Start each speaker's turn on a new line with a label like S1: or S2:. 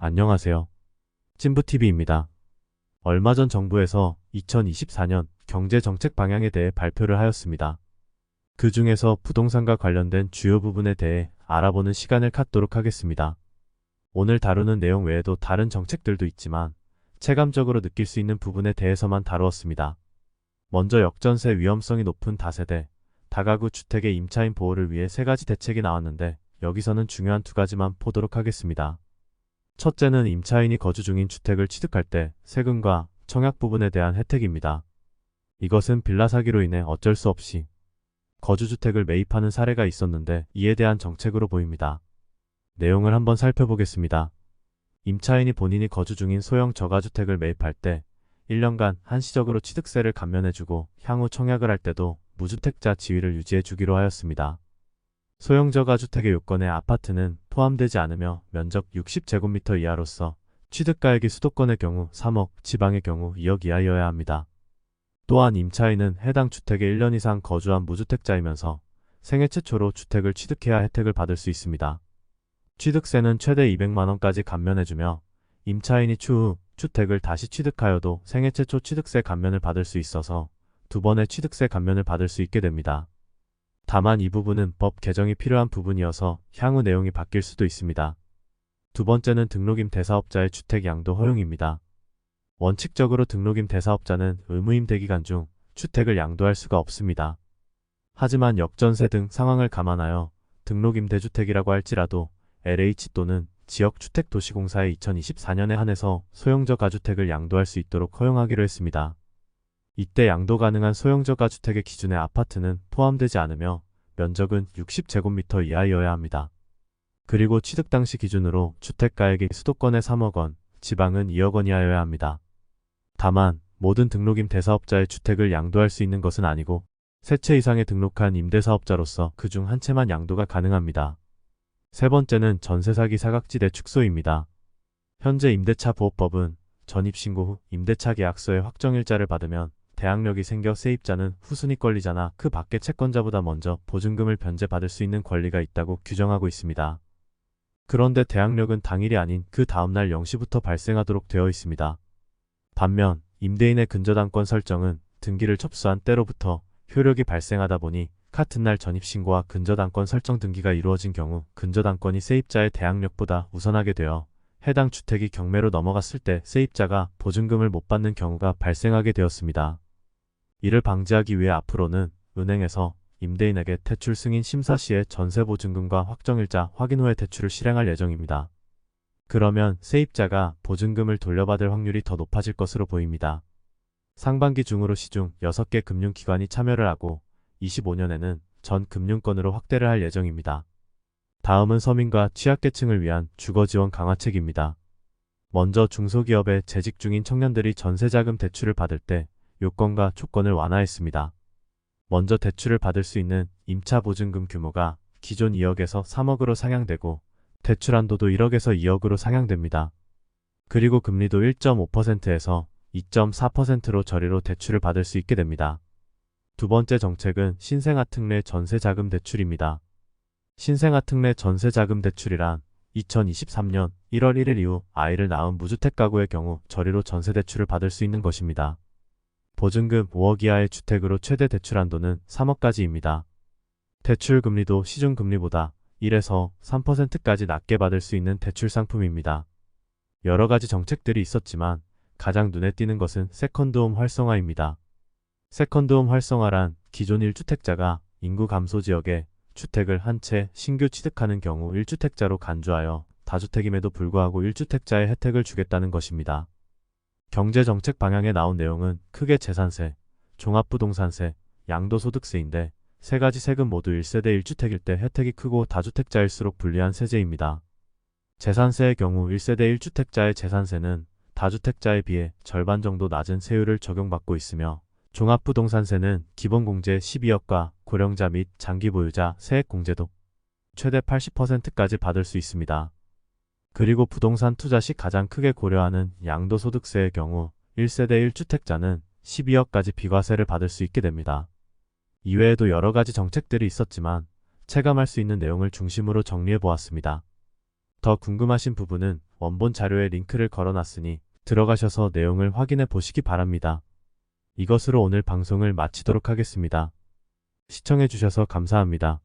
S1: 안녕하세요. 찐부TV입니다. 얼마 전 정부에서 2024년 경제정책 방향에 대해 발표를 하였습니다. 그 중에서 부동산과 관련된 주요 부분에 대해 알아보는 시간을 갖도록 하겠습니다. 오늘 다루는 내용 외에도 다른 정책들도 있지만 체감적으로 느낄 수 있는 부분에 대해서만 다루었습니다. 먼저 역전세 위험성이 높은 다세대, 다가구 주택의 임차인 보호를 위해 세 가지 대책이 나왔는데 여기서는 중요한 두 가지만 보도록 하겠습니다. 첫째는 임차인이 거주 중인 주택을 취득할 때 세금과 청약 부분에 대한 혜택입니다. 이것은 빌라 사기로 인해 어쩔 수 없이 거주주택을 매입하는 사례가 있었는데 이에 대한 정책으로 보입니다. 내용을 한번 살펴보겠습니다. 임차인이 본인이 거주 중인 소형 저가주택을 매입할 때 1년간 한시적으로 취득세를 감면해주고 향후 청약을 할 때도 무주택자 지위를 유지해주기로 하였습니다. 소형 저가주택의 요건에 아파트는 포함되지 않으며 면적 60제곱미터 이하로서 취득가액이 수도권의 경우 3억, 지방의 경우 2억 이하여야 합니다. 또한 임차인은 해당 주택에 1년 이상 거주한 무주택자이면서 생애 최초로 주택을 취득해야 혜택을 받을 수 있습니다. 취득세는 최대 200만원까지 감면해주며 임차인이 추후 주택을 다시 취득하여도 생애 최초 취득세 감면을 받을 수 있어서 두 번의 취득세 감면을 받을 수 있게 됩니다. 다만 이 부분은 법 개정이 필요한 부분이어서 향후 내용이 바뀔 수도 있습니다. 두 번째는 등록임 대사업자의 주택 양도 허용입니다. 원칙적으로 등록임 대사업자는 의무임 대기간 중 주택을 양도할 수가 없습니다. 하지만 역전세 등 상황을 감안하여 등록임 대주택이라고 할지라도 LH 또는 지역주택도시공사에 2024년에 한해서 소형저가주택을 양도할 수 있도록 허용하기로 했습니다. 이때 양도 가능한 소형저가주택의 기준에 아파트는 포함되지 않으며 면적은 60제곱미터 이하여야 합니다. 그리고 취득 당시 기준으로 주택가액이 수도권의 3억원, 지방은 2억원 이하여야 합니다. 다만 모든 등록임 대사업자의 주택을 양도할 수 있는 것은 아니고 세 채 이상의 등록한 임대사업자로서 그중 한 채만 양도가 가능합니다. 세 번째는 전세사기 사각지대 축소입니다. 현재 임대차보호법은 전입신고 후 임대차 계약서의 확정일자를 받으면 대항력이 생겨 세입자는 후순위 권리자나 그 밖의 채권자보다 먼저 보증금을 변제받을 수 있는 권리가 있다고 규정하고 있습니다. 그런데 대항력은 당일이 아닌 그 다음날 0시부터 발생하도록 되어 있습니다. 반면 임대인의 근저당권 설정은 등기를 접수한 때로부터 효력이 발생하다 보니 같은 날 전입신고와 근저당권 설정 등기가 이루어진 경우 근저당권이 세입자의 대항력보다 우선하게 되어 해당 주택이 경매로 넘어갔을 때 세입자가 보증금을 못 받는 경우가 발생하게 되었습니다. 이를 방지하기 위해 앞으로는 은행에서 임대인에게 대출 승인 심사 시에 전세보증금과 확정일자 확인 후에 대출을 실행할 예정입니다. 그러면 세입자가 보증금을 돌려받을 확률이 더 높아질 것으로 보입니다. 상반기 중으로 시중 6개 금융기관이 참여를 하고 25년에는 전 금융권으로 확대를 할 예정입니다. 다음은 서민과 취약계층을 위한 주거지원 강화책입니다. 먼저 중소기업에 재직 중인 청년들이 전세자금 대출을 받을 때 요건과 조건을 완화했습니다. 먼저 대출을 받을 수 있는 임차보증금 규모가 기존 2억에서 3억으로 상향되고 대출 한도도 1억에서 2억으로 상향됩니다. 그리고 금리도 1.5%에서 2.4%로 저리로 대출을 받을 수 있게 됩니다. 두 번째 정책은 신생아특례 전세자금 대출입니다. 신생아특례 전세자금 대출이란 2023년 1월 1일 이후 아이를 낳은 무주택 가구의 경우 저리로 전세대출을 받을 수 있는 것입니다. 보증금 5억 이하의 주택으로 최대 대출 한도는 3억까지입니다. 대출 금리도 시중금리보다 1에서 3%까지 낮게 받을 수 있는 대출 상품입니다. 여러 가지 정책들이 있었지만 가장 눈에 띄는 것은 세컨드홈 활성화입니다. 세컨드홈 활성화란 기존 1주택자가 인구 감소 지역에 주택을 한 채 신규 취득하는 경우 1주택자로 간주하여 다주택임에도 불구하고 1주택자의 혜택을 주겠다는 것입니다. 경제정책 방향에 나온 내용은 크게 재산세, 종합부동산세, 양도소득세인데 세 가지 세금 모두 1세대 1주택일 때 혜택이 크고 다주택자일수록 불리한 세제입니다. 재산세의 경우 1세대 1주택자의 재산세는 다주택자에 비해 절반 정도 낮은 세율을 적용받고 있으며 종합부동산세는 기본공제 12억과 고령자 및 장기보유자 세액공제도 최대 80%까지 받을 수 있습니다. 그리고 부동산 투자 시 가장 크게 고려하는 양도소득세의 경우 1세대 1주택자는 12억까지 비과세를 받을 수 있게 됩니다. 이외에도 여러 가지 정책들이 있었지만 체감할 수 있는 내용을 중심으로 정리해 보았습니다. 더 궁금하신 부분은 원본 자료에 링크를 걸어놨으니 들어가셔서 내용을 확인해 보시기 바랍니다. 이것으로 오늘 방송을 마치도록 하겠습니다. 시청해 주셔서 감사합니다.